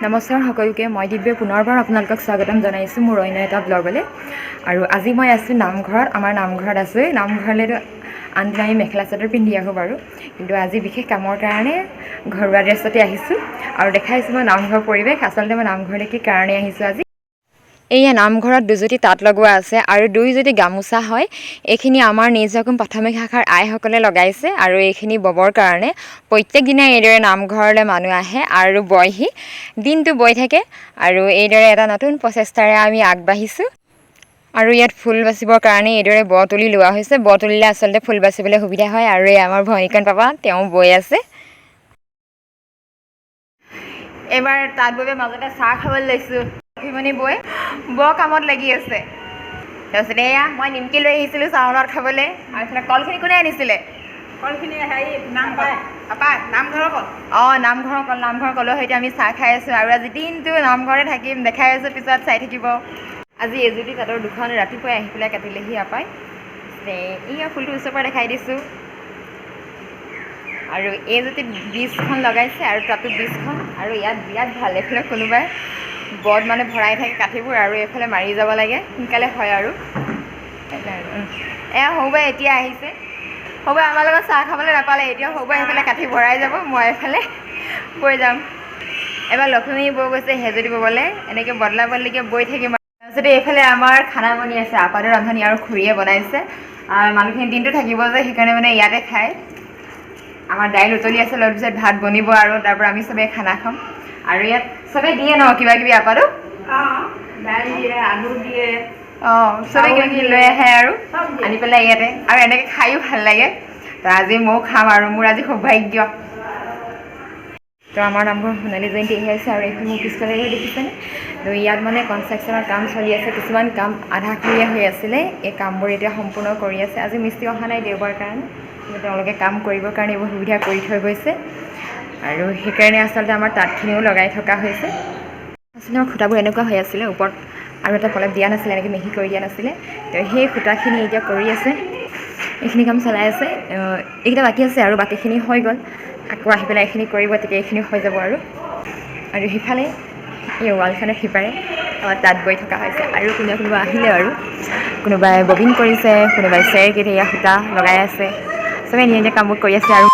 নমস্কাৰ সকলোকে মই দিব্যে পুনৰবাৰ আপোনালোকক স্বাগতম জনাইছোঁ মোৰ অন্য এটা ব্লগলৈ আৰু আজি মই আছোঁ নামঘৰত আমাৰ নামঘৰত আছোঁ নামঘৰলৈতো আনদিনা আমি মেখেলা চাদৰ পিন্ধি আহোঁ বাৰু কিন্তু আজি বিশেষ কামৰ কাৰণে ঘৰুৱা ড্ৰেছতে আহিছোঁ আৰু দেখাইছোঁ মই নামঘৰৰ পৰিৱেশ আচলতে মই নামঘৰলৈ কি কাৰণে আহিছোঁ আজি এয়া নামঘৰত দুজুতি তাঁত লগোৱা আছে আৰু দুইজুতি গামোচা হয় এইখিনি আমাৰ নিজকম প্ৰাথমিক শাখাৰ আইসকলে লগাইছে আৰু এইখিনি ববৰ কাৰণে প্ৰত্যেক দিনাই এইদৰে নামঘৰলৈ মানুহ আহে আৰু বয়হি দিনটো বৈ থাকে আৰু এইদৰে এটা নতুন প্ৰচেষ্টাৰে আমি আগবাঢ়িছোঁ আৰু ইয়াত ফুল বাচিবৰ কাৰণে এইদৰে ব তুলি লোৱা হৈছে ব তুলিলে আচলতে ফুল বাচিবলৈ সুবিধা হয় আৰু এই আমাৰ ভনীকণ পাপা তেওঁ বৈ আছে এবাৰ তাঁত বৈ মাজতে চাহ খাবলৈ লৈছোঁ ভিমনি বৈ বৰ কামত লাগি আছে তাৰপিছত এয়া মই নিমকি লৈ আহিছিলোঁ চাহৰ লগত খাবলৈ আৰু এইফালে কলখিনি কোনে আনিছিলে কলখিনি হেৰি নামঘৰৰ কল অঁ নামঘৰৰ কলৰ সৈতে আমি চাহ খাই আছোঁ আৰু আজি দিনটো নামঘৰতে থাকিম দেখাই আছোঁ পিছত চাই থাকিব আজি এজুতি তাঁতৰ দুখন ৰাতিপুৱাই আহি পেলাই কাটিলেহি আপাই এয়া ফুলটো ওচৰৰ পৰা দেখাই দিছোঁ আৰু এইজুতিত 20খন লগাইছে আৰু তাতো 20খন আৰু ইয়াত বিৰাট ভাল এইফালে কোনোবাই বদ মানে ভৰাই থাকে কাঠিবোৰ আৰু এইফালে মাৰি যাব লাগে সোনকালে হয় আৰু এয়া সৌবাই এতিয়া আহিছে সৌবাই আমাৰ লগত চাহ খাবলৈ নাপালে এতিয়া সৌবাই এইফালে কাঠি ভৰাই যাব মই এইফালে বৈ যাম এবাৰ লক্ষ্মী বৈ গৈছে হেজুতি ব'বলৈ এনেকৈ বদলা বদলিকৈ বৈ থাকিম তাৰপিছতে এইফালে আমাৰ খানা বনি আছে আপাদৰ ৰান্ধনি আৰু খুৰীয়ে বনাইছে মানুহখিনি দিনটো থাকিব যে সেইকাৰণে মানে ইয়াতে খায় আমাৰ দাইল উতলি আছে লোৱাৰ পিছত ভাত বনিব আৰু তাৰপৰা আমি চবেই খানা খাম আৰু ইয়াত চবেই দিয়ে ন কিবা কিবি আপাদো দাইল দিয়ে আলু দিয়ে অঁ চবেই কিবা কিবি লৈ আহে আৰু আনি পেলাই ইয়াতে আৰু এনেকৈ খায়ো ভাল লাগে তো আজি ময়ো খাম আৰু মোৰ আজি সৌভাগ্য তো আমাৰ নামঘৰ সোণালী জয়ন্তী আহি আছে আৰু এইখন মোৰ পিছফালে দেখিছেনে তো ইয়াত মানে কনষ্ট্ৰাকশ্যনৰ কাম চলি আছে কিছুমান কাম আধাখৰীয়া হৈ আছিলে এই কামবোৰ এতিয়া সম্পূৰ্ণ কৰি আছে আজি মিস্ত্ৰী অহা নাই দেওবাৰ কাৰণে কিন্তু তেওঁলোকে কাম কৰিবৰ কাৰণে এইবোৰ সুবিধা কৰি থৈ গৈছে আৰু সেইকাৰণে আচলতে আমাৰ তাঁতখিনিও লগাই থকা হৈছে আচলতে আমাৰ খুঁটাবোৰ এনেকুৱা হৈ আছিলে ওপৰত আৰু এটা পলেপ দিয়া নাছিলে এনেকৈ মিহি কৰি দিয়া নাছিলে তো সেই খুঁটাখিনি এতিয়া কৰি আছে এইখিনি কাম চলাই আছে এইকেইটা বাকী আছে আৰু বাকীখিনি হৈ গ'ল আকৌ আহি পেলাই এইখিনি কৰিব তেতিয়া এইখিনি হৈ যাব আৰু সিফালে এই ৱালখনৰ সিপাৰে তাঁত বৈ থকা হৈছে আৰু কোনোবা আহিলে আৰু কোনোবাই ববিন কৰিছে কোনোবাই চেৰকেইটা এয়া সূতা লগাই আছে চবেই নিজে কামবোৰ কৰি আছে আৰু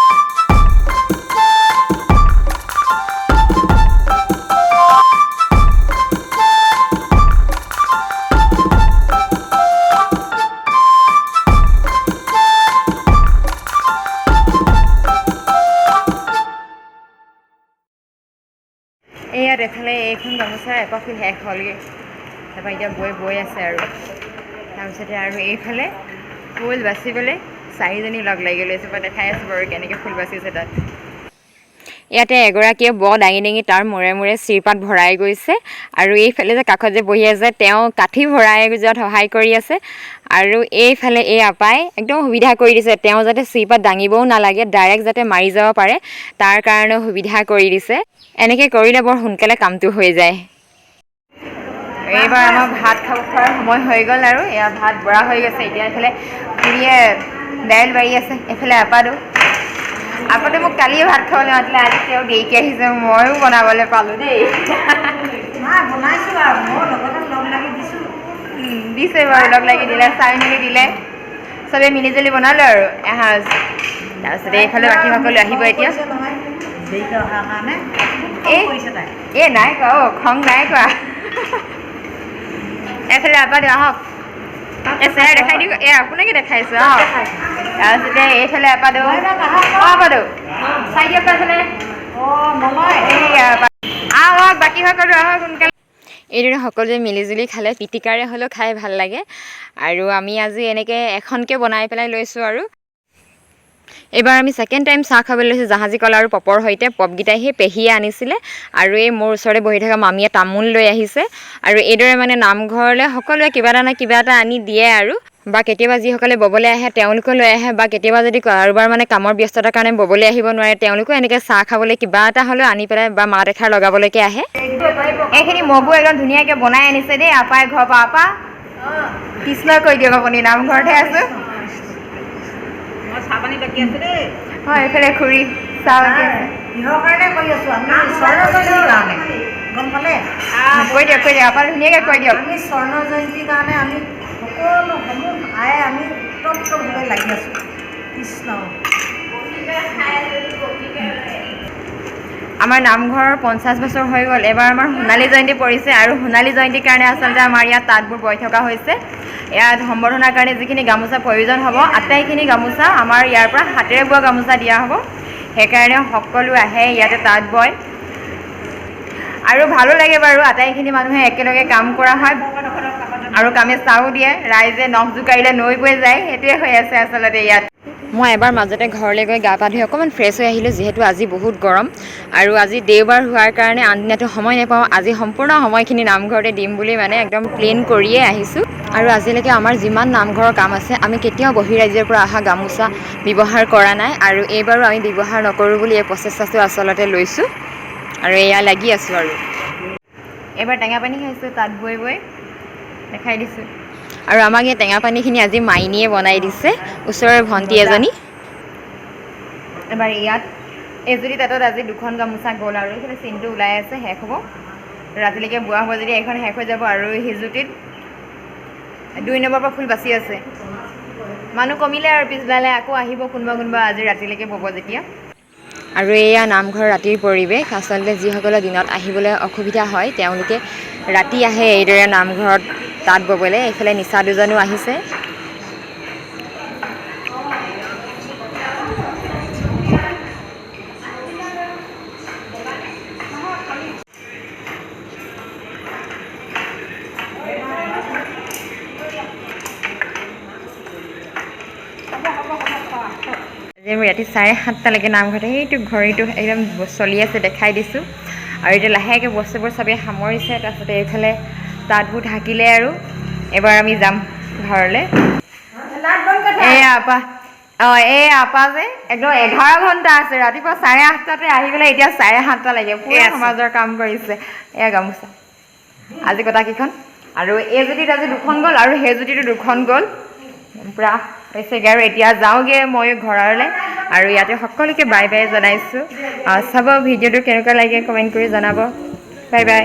ইয়াত এফালে এইখন গামোচাৰ এপাফিল শেষ হ'লগৈ তাৰপৰা এতিয়া বৈ আছে আৰু তাৰপিছতে আৰু এইফালে ফুল বাচিবলৈ 4জনী লগ লাগি লৈছে মই দেখাই আছোঁ বাৰু কেনেকৈ ফুল বাচিছে তাত ইয়াতে এগৰাকীয়ে দাঙি দাঙি তাৰ মূৰে মূৰে চিৰপাত ভৰাই গৈছে আৰু এইফালে যে কাষত যে বহি আছে তেওঁ কাঠি ভৰাই যোৱাত সহায় কৰি আছে আৰু এইফালে এই আপাই একদম সুবিধা কৰি দিছে তেওঁ যাতে চিৰপাত দাঙিবও নালাগে ডাইৰেক্ট যাতে মাৰি যাব পাৰে তাৰ কাৰণেও সুবিধা কৰি দিছে এনেকৈ কৰিলে বৰ সোনকালে কামটো হৈ যায় এইবাৰ আমাৰ ভাত খাব খোৱাৰ সময় হৈ গ'ল আৰু এয়া ভাত বৰা হৈ গৈছে এতিয়া এইফালে খুৰীয়ে দাইল বাঢ়ি আছে এইফালে আপাতে মোক কালিয়ে ভাত খাবলৈ মাতিলে আজি তেওঁ দেৰিকৈ আহিছে ময়ো বনাবলৈ পালোঁ দেই বনাইছোঁ আৰু মই লগতে লগ লাগি দিছোঁ দিছে বাৰু লগ লাগি দিলে চাই মেলি দিলে চবেই মিলিজুলি বনালোঁ আৰু এসাঁজ তাৰপিছতে এইফালে বাকী সকলো আহিব এতিয়া এই নাই কোৱা খং নাই কোৱা এইফালে আপাদো আহক চেৰ দেখাই দিওঁ আপোনাকে দেখাইছোঁ তাৰপিছতে এইফালে আপাদো চাই দিয়ক এইফালে আহক বাকী সকলো আহক সোনকালে এইদৰে সকলোৱে মিলিজুলি খালে পিটিকাৰে হ'লেও খাই ভাল লাগে আৰু আমি আজি এনেকৈ এখনকৈ বনাই পেলাই লৈছোঁ আৰু এইবাৰ আমি ছেকেণ্ড টাইম চাহ খাবলৈ লৈছোঁ জাহাজী কল আৰু পপৰ সৈতে পপকেইটাই সেই পেহীয়ে আনিছিলে আৰু এই মোৰ ওচৰতে বহি থকা মামীয়ে তামোল লৈ আহিছে আৰু এইদৰে মানে নামঘৰলৈ সকলোৱে কিবা এটা না কিবা এটা আনি দিয়ে আৰু বা কেতিয়াবা যিসকলে ববলৈ আহে তেওঁলোকো লৈ আহে বা কেতিয়াবা যদি কাৰোবাৰ মানে কামৰ ব্যস্ততাৰ কাৰণে ববলৈ আহিব নোৱাৰে তেওঁলোকো এনেকৈ চাহ খাবলৈ কিবা এটা হ'লেও আনি পেলাই বা মাত এষাৰ লগাবলৈকে আহে এইখিনি মগু একদম ধুনীয়াকৈ বনাই আনিছে দেই আপাই ঘৰৰ পৰা আপা কৃষ্ণ কৈ দিয়ক আপুনি নামঘৰতহে আছোঁ চাহ পানী বাকী আছে দেই হয় এইফালে খুৰী চাহ বাকী আছে কিহৰ কাৰণে কৰি আছোঁ আমি ঈশ্বৰৰ কাৰণে গম পালে কৈ দিয়ক আপুনি ধুনীয়াকৈ কৈ দিয়ক। আমি স্বৰ্ণ জয়ন্তীৰ কাৰণে আমি সকলো সমূহ আয়ে আমি উত্তপ্তভাৱে লাগি আছোঁ। কৃষ্ণ আমাৰ নামঘৰৰ 50 বছৰ হৈ গ'ল। এবাৰ আমাৰ সোণালী জয়ন্তী পৰিছে আৰু সোণালী জয়ন্তীৰ কাৰণে আচলতে আমাৰ ইয়াত তাঁতবোৰ বৈ থকা হৈছে। ইয়াত সম্বৰ্ধনাৰ কাৰণে যিখিনি গামোচা প্ৰয়োজন হ'ব আটাইখিনি গামোচা আমাৰ ইয়াৰ পৰা হাতেৰে বোৱা গামোচা দিয়া হ'ব। সেইকাৰণে সকলো আহে ইয়াতে তাঁত বয় আৰু ভালো লাগে বাৰু। আটাইখিনি মানুহে একেলগে কাম কৰা হয় আৰু কামে চাও দিয়ে। ৰাইজে নখ জোকাৰিলে নৈ বৈ যায়, সেইটোৱে হৈ আছে আচলতে ইয়াত। মই এবাৰ মাজতে ঘৰলৈ গৈ গা পা ধুই অকণমান ফ্ৰেছ হৈ আহিলোঁ, যিহেতু আজি বহুত গৰম আৰু আজি দেওবাৰ হোৱাৰ কাৰণে আনদিনাটো সময় নাপাওঁ। আজি সম্পূৰ্ণ সময়খিনি নামঘৰতে দিম বুলি মানে একদম প্লেন কৰিয়ে আহিছোঁ। আৰু আজিলৈকে আমাৰ যিমান নামঘৰৰ কাম আছে আমি কেতিয়াও বহিৰাজ্যৰ পৰা অহা গামোচা ব্যৱহাৰ কৰা নাই আৰু এইবাৰো আমি ব্যৱহাৰ নকৰোঁ বুলি এই প্ৰচেষ্টাটো আচলতে লৈছোঁ আৰু এয়া লাগি আছোঁ। আৰু এইবাৰ টেঙা পানী খাইছোঁ তাত বৈ বৈ দেখাই দিছোঁ। আৰু আমাক এই টেঙা পানীখিনি আজি মাইনীয়ে বনাই দিছে, ওচৰৰে ভণ্টি এজনী। এবাৰ ইয়াত এইজুতি তাঁতত আজি 2খন গামোচা গ'ল আৰু এইফালে চিনটো ওলাই আছে, শেষ হ'ব। ৰাতিলৈকে বোৱা হ'ব যদি এখন শেষ হৈ যাব আৰু সিজুতিত 2 নম্বৰ পৰা ফুল বাচি আছে। মানুহ কমিলে আৰু পিছবেলালৈ আকৌ আহিব কোনোবা আজি ৰাতিলৈকে ব'ব যেতিয়া। আৰু এয়া নামঘৰ ৰাতিৰ পৰিৱেশ। আচলতে যিসকলে দিনত আহিবলৈ অসুবিধা হয় তেওঁলোকে ৰাতি আহে এইদৰে নামঘৰত তাঁত ব'বলৈ। এইফালে নিচা দুজনো আহিছে। আজি আমি ৰাতি 7:30লৈকে নামঘৰতে সেইটো ঘড়ীটো একদম চলি আছে দেখাই দিছোঁ। আৰু এতিয়া লাহেকৈ বস্তুবোৰ চবেই সামৰিছে। তাৰপিছতে এইফালে তাঁতবোৰ ঢাকিলে আৰু এবাৰ আমি যাম ঘৰলৈ। এই আপা যে একদম 11 ঘণ্টা আছে। ৰাতিপুৱা 8:30টাতে আহি পেলাই এতিয়া 7:30টা লাগে। পুৰা সমাজৰ কাম কৰিছে। এয়া গামোচা আজি কটাকেইখন আৰু এই জুতিত আজি 2খন গ'ল আৰু সেই জুতিটো 2খন গ'ল। পূৰা হৈছেগৈ আৰু এতিয়া যাওঁগৈ মই ঘৰলৈ আৰু ইয়াতে সকলোকে বাই বাই জনাইছোঁ। চাব ভিডিঅ'টো কেনেকুৱা লাগে কমেণ্ট কৰি জনাব। Bye bye.